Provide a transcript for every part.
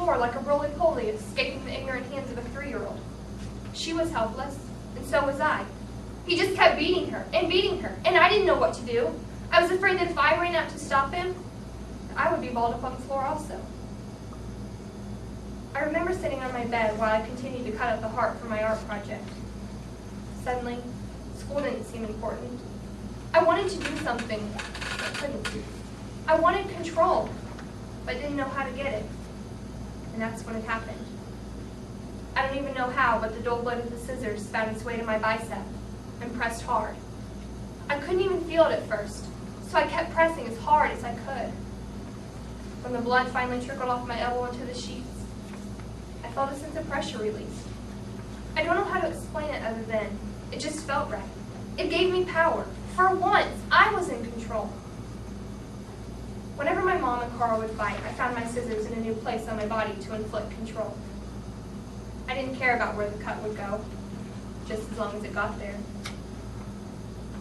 floor like a roly-poly escaping the ignorant hands of a 3-year-old. She was helpless, and so was I. He just kept beating her, and I didn't know what to do. I was afraid that if I ran out to stop him, I would be balled up on the floor also. I remember sitting on my bed while I continued to cut out the heart for my art project. Suddenly, school didn't seem important. I wanted to do something, but couldn't. I wanted control, but didn't know how to get it. And that's when it happened. I don't even know how, but the dull blade of the scissors found its way to my bicep and pressed hard. I couldn't even feel it at first, so I kept pressing as hard as I could. When the blood finally trickled off my elbow into the sheets, I felt a sense of pressure release. I don't know how to explain it other than it just felt right. It gave me power. For once, I was in control. Whenever my mom and Carl would fight, I found my scissors in a new place on my body to inflict control. I didn't care about where the cut would go, just as long as it got there.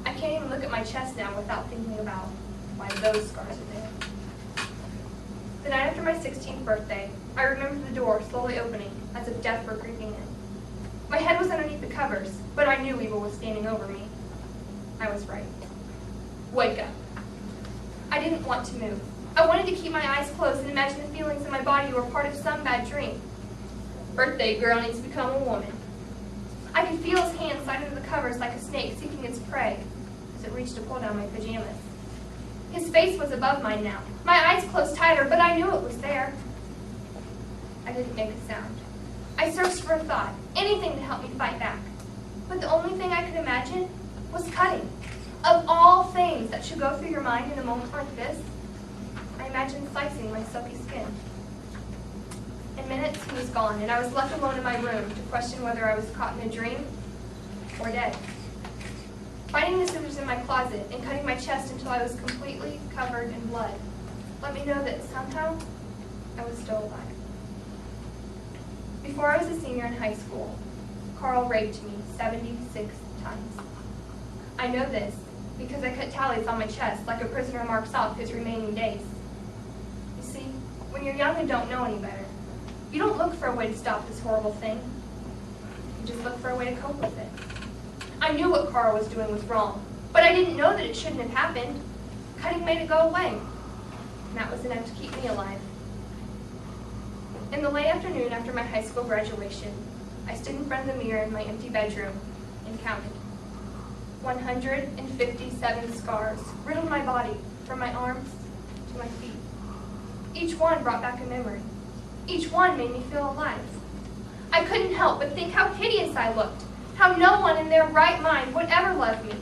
I can't even look at my chest now without thinking about why those scars are there. The night after my 16th birthday, I remember the door slowly opening as if death were creeping in. My head was underneath the covers, but I knew evil was standing over me. I was right. Wake up. I didn't want to move. I wanted to keep my eyes closed and imagine the feelings in my body were part of some bad dream. Birthday girl needs to become a woman. I could feel his hand slide under the covers like a snake seeking its prey as it reached to pull down my pajamas. His face was above mine now. My eyes closed tighter, but I knew it was there. I didn't make a sound. I searched for a thought, anything to help me fight back. But the only thing I could imagine was cutting. Of all things that should go through your mind in a moment like this, I imagined slicing my silky skin. In minutes, he was gone, and I was left alone in my room to question whether I was caught in a dream or dead. Finding the scissors in my closet and cutting my chest until I was completely covered in blood let me know that somehow I was still alive. Before I was a senior in high school, Carl raped me 76 times. I know this because I cut tallies on my chest like a prisoner marks off his remaining days. You see, when you're young and don't know any better, you don't look for a way to stop this horrible thing. You just look for a way to cope with it. I knew what Carl was doing was wrong, but I didn't know that it shouldn't have happened. Cutting made it go away, and that was enough to keep me alive. In the late afternoon after my high school graduation, I stood in front of the mirror in my empty bedroom and counted. 157 scars riddled my body from my arms to my feet. Each one brought back a memory. Each one made me feel alive. I couldn't help but think how hideous I looked, how no one in their right mind would ever love me.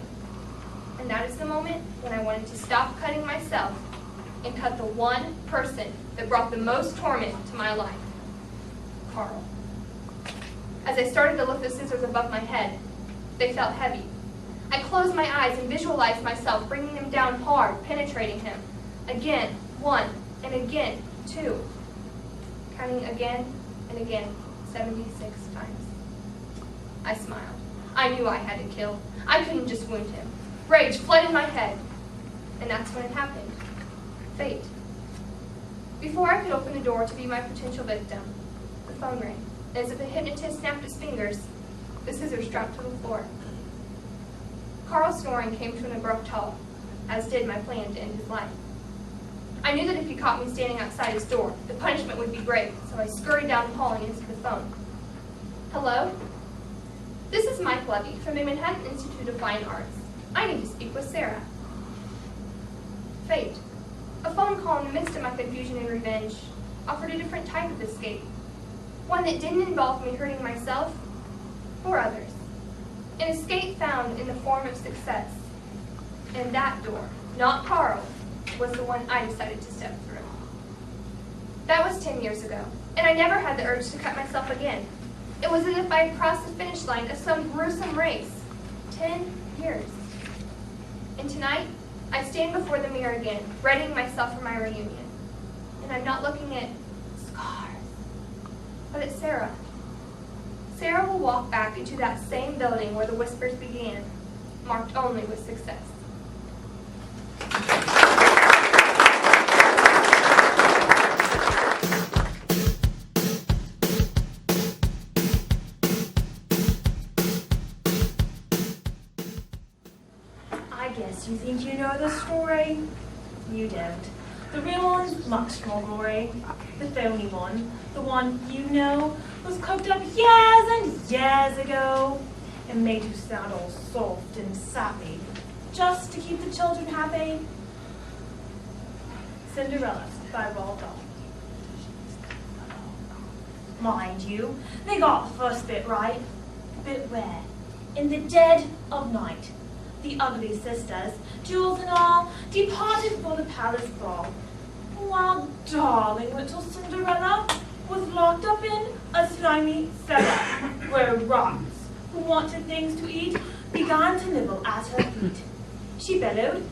And that is the moment when I wanted to stop cutting myself and cut the one person that brought the most torment to my life, Carl. As I started to lift the scissors above my head, they felt heavy. I closed my eyes and visualized myself bringing them down hard, penetrating him. Again, 1, and again, 2. Counting again and again, 76 times. I smiled. I knew I had to kill. I couldn't just wound him. Rage flooded my head. And that's when it happened. Fate. Before I could open the door to be my potential victim, the phone rang. As if a hypnotist snapped his fingers, the scissors dropped to the floor. Carl's snoring came to an abrupt halt, as did my plan to end his life. I knew that if he caught me standing outside his door, the punishment would be great, so I scurried down the hall and answered the phone. Hello? This is Mike Levy from the Manhattan Institute of Fine Arts. I need to speak with Sarah. Fate. A phone call in the midst of my confusion and revenge offered a different type of escape. One that didn't involve me hurting myself or others. An escape found in the form of success. And that door, not Carl, was the one I decided to step through. That was 10 years ago, and I never had the urge to cut myself again. It was as if I had crossed the finish line of some gruesome race. 10 years. And tonight, I stand before the mirror again, readying myself for my reunion. And I'm not looking at scars, but at Sarah. Sarah will walk back into that same building where the whispers began, marked only with success. Do you think you know the story? You don't. The real one's much more gory. The phony one, the one you know, was cooked up years and years ago and made to sound all soft and sappy, just to keep the children happy. Cinderella by Roald Dahl. Mind you, they got the first bit right. But where? In the dead of night, the ugly sisters, jewels and all, departed for the palace ball, while darling little Cinderella was locked up in a slimy cellar, where rats, who wanted things to eat, began to nibble at her feet. She bellowed,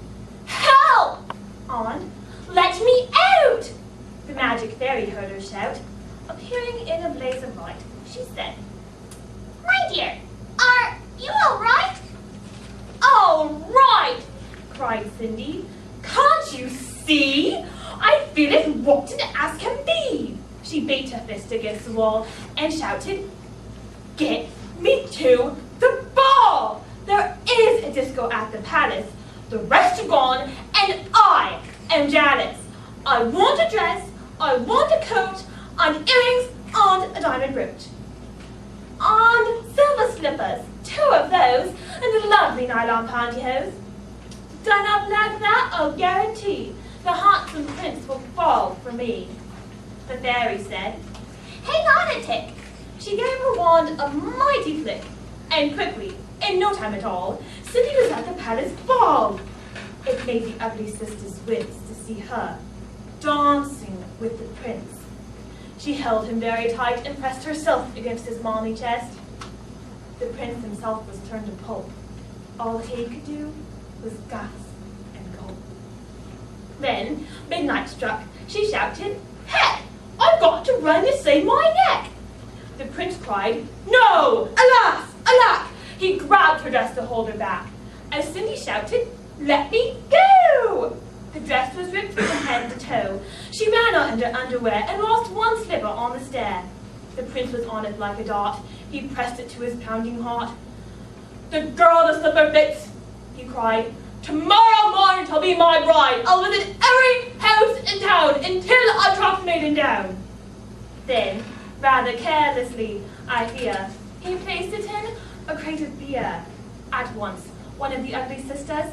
"Help!" on, "Let me out!" The magic fairy heard her shout. Appearing in a blaze of light, she said, "My dear, are you all right?" "All right!" cried Cindy. "Can't you see? I feel as rotten as can be." She beat her fist against the wall and shouted, "Get me to the ball! There is a disco at the palace. The rest are gone, and I am jealous. I want a dress, I want a coat, and earrings, and a diamond brooch. And silver slippers, 2 of those, and lovely nylon pantyhose. Done up like that, I'll guarantee the handsome prince will fall for me." The fairy said, "Hang on a tick." She gave her wand a mighty flick, and quickly, in no time at all, Cindy was at the palace ball. It made the ugly sisters wince to see her dancing with the prince. She held him very tight and pressed herself against his malmy chest. The prince himself was turned to pulp. All he could do was gasp and gulp. Then midnight struck. She shouted, "Heck! I've got to run to save my neck!" The prince cried, "No! Alas! Alack!" He grabbed her dress to hold her back. As Cindy shouted, "Let me go!" The dress was ripped from head to toe. She ran out in her underwear and lost one slipper on the stair. The prince was on it like a dart. He pressed it to his pounding heart. "The girl the slipper fits," he cried. "Tomorrow morning shall be my bride. I'll visit every house in town until I track the maiden down." Then, rather carelessly, I fear, he placed it in a crate of beer. At once, one of the ugly sisters,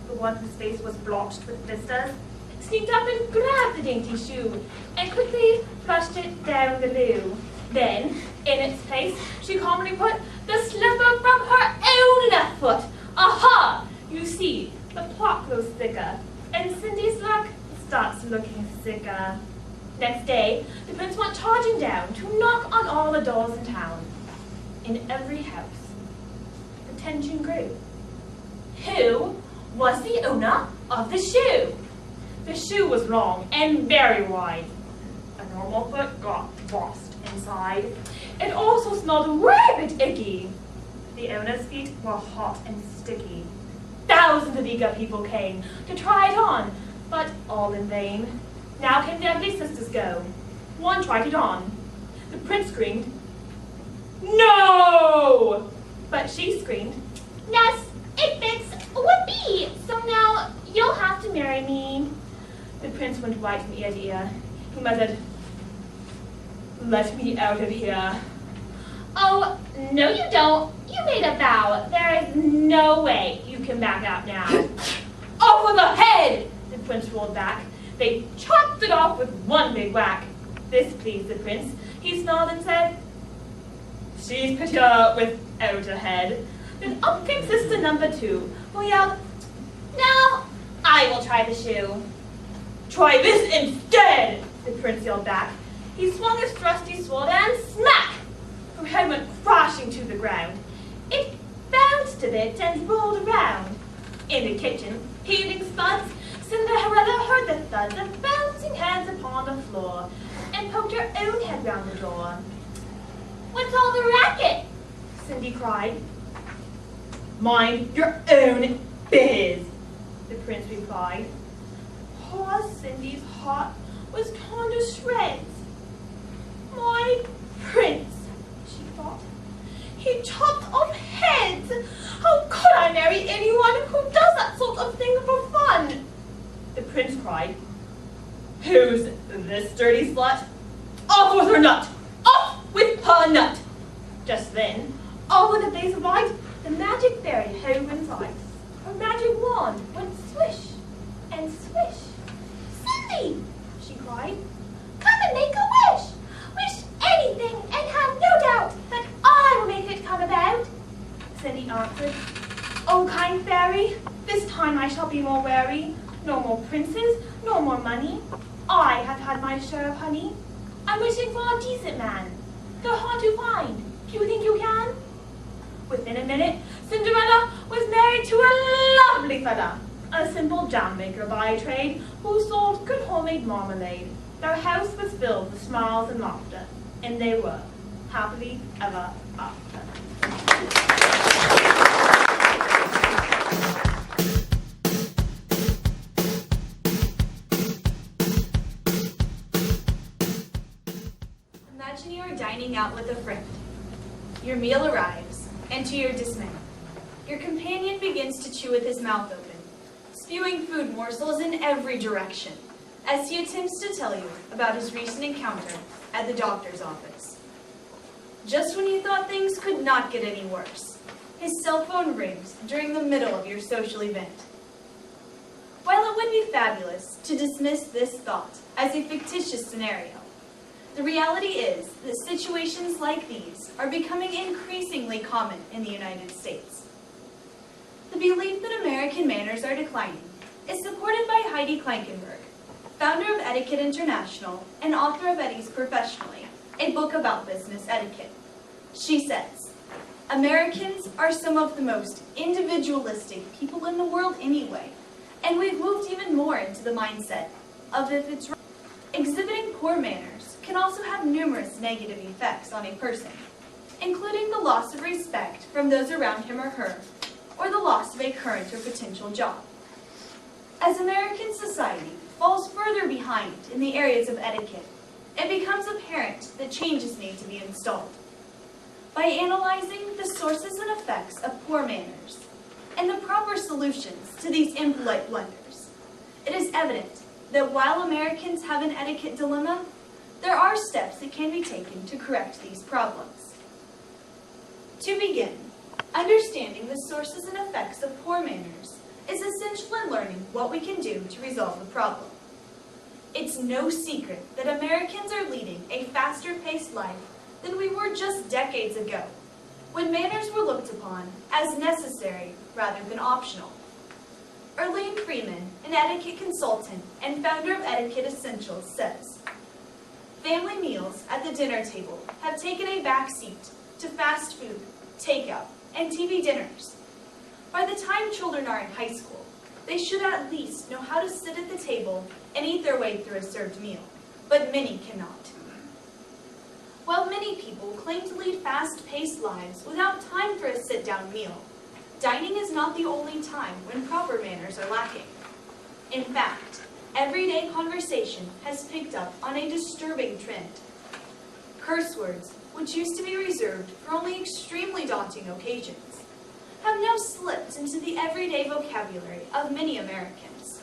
the one whose face was blotched with blisters, sneaked up and grabbed the dainty shoe and quickly flushed it down the loo. Then, in its place, she calmly put the slipper from her own left foot. Aha! You see, the plot grows thicker, and Cindy's luck starts looking sicker. Next day, the prince went charging down to knock on all the doors in town. In every house, the tension grew. Who was the owner of the shoe? The shoe was long and very wide. A normal foot got lost inside. It also smelled rabid icky. The owner's feet were hot and sticky. Thousands of eager people came to try it on, but all in vain. Now can the ugly sisters go. One tried it on. The prince screamed, "No!" But she screamed, "Yes, it fits, whoopee! So now you'll have to marry me." The prince went white from ear to ear. He muttered, "Let me out of here." "Oh, no you don't. You made a vow. There is no way you can back out now." "Over the head!" the prince rolled back. They chopped it off with one big whack. This pleased the prince. He smiled and said, "She's prettier without a head." Then up came sister number 2, who yelled, "Now I will try the shoe." "Try this instead," the prince yelled back. He swung his trusty sword and smack! Her head went crashing to the ground. It bounced a bit and rolled around. In the kitchen, heaving spuds, Cinderella heard the thuds of bouncing heads upon the floor and poked her own head round the door. "What's all the racket?" Cindy cried. "Mind your own biz," the prince replied. Poor Cindy's heart was torn to shreds. "My prince," she thought. "He chopped off heads. How could I marry anyone who does that sort of Who's this dirty slut? Off with her nut! Off with her nut! Just then, all with a blaze of light, the magic fairy hove in sight. Her magic wand went swish and swish. "Cindy," she cried, "come and make a wish. Wish anything and have no doubt that I will make it come about." Cindy answered, "Oh, kind fairy, this time I shall be more wary. No more princes, no more money. I have had my share of honey. I'm wishing for a decent man. They're hard to find. Do you think you can?" Within a minute, Cinderella was married to a lovely fella, a simple jam maker by trade, who sold good homemade marmalade. Their house was filled with smiles and laughter, and they were happily ever after. Imagine you are dining out with a friend. Your meal arrives, and to your dismay, your companion begins to chew with his mouth open, spewing food morsels in every direction, as he attempts to tell you about his recent encounter at the doctor's office. Just when you thought things could not get any worse, his cell phone rings during the middle of your social event. While it would be fabulous to dismiss this thought as a fictitious scenario, the reality is that situations like these are becoming increasingly common in the United States. The belief that American manners are declining is supported by Heidi Klankenberg, founder of Etiquette International and author of Eddie's Professionally, a book about business etiquette. She says, "Americans are some of the most individualistic people in the world anyway, and we've moved even more into the mindset of if it's wrong. Exhibiting poor manners can also have numerous negative effects on a person, including the loss of respect from those around him or her, or the loss of a current or potential job. As American society falls further behind in the areas of etiquette, it becomes apparent that changes need to be installed. By analyzing the sources and effects of poor manners and the proper solutions to these impolite blunders, it is evident that while Americans have an etiquette dilemma, there are steps that can be taken to correct these problems. To begin, understanding the sources and effects of poor manners is essential in learning what we can do to resolve the problem. It's no secret that Americans are leading a faster-paced life than we were just decades ago, when manners were looked upon as necessary rather than optional. Erlene Freeman, an etiquette consultant and founder of Etiquette Essentials, says, "Family meals at the dinner table have taken a back seat to fast food, takeout, and TV dinners. By the time children are in high school, they should at least know how to sit at the table and eat their way through a served meal, but many cannot." While many people claim to lead fast-paced lives without time for a sit-down meal, dining is not the only time when proper manners are lacking. In fact, everyday conversation has picked up on a disturbing trend. Curse words, which used to be reserved for only extremely daunting occasions, have now slipped into the everyday vocabulary of many Americans.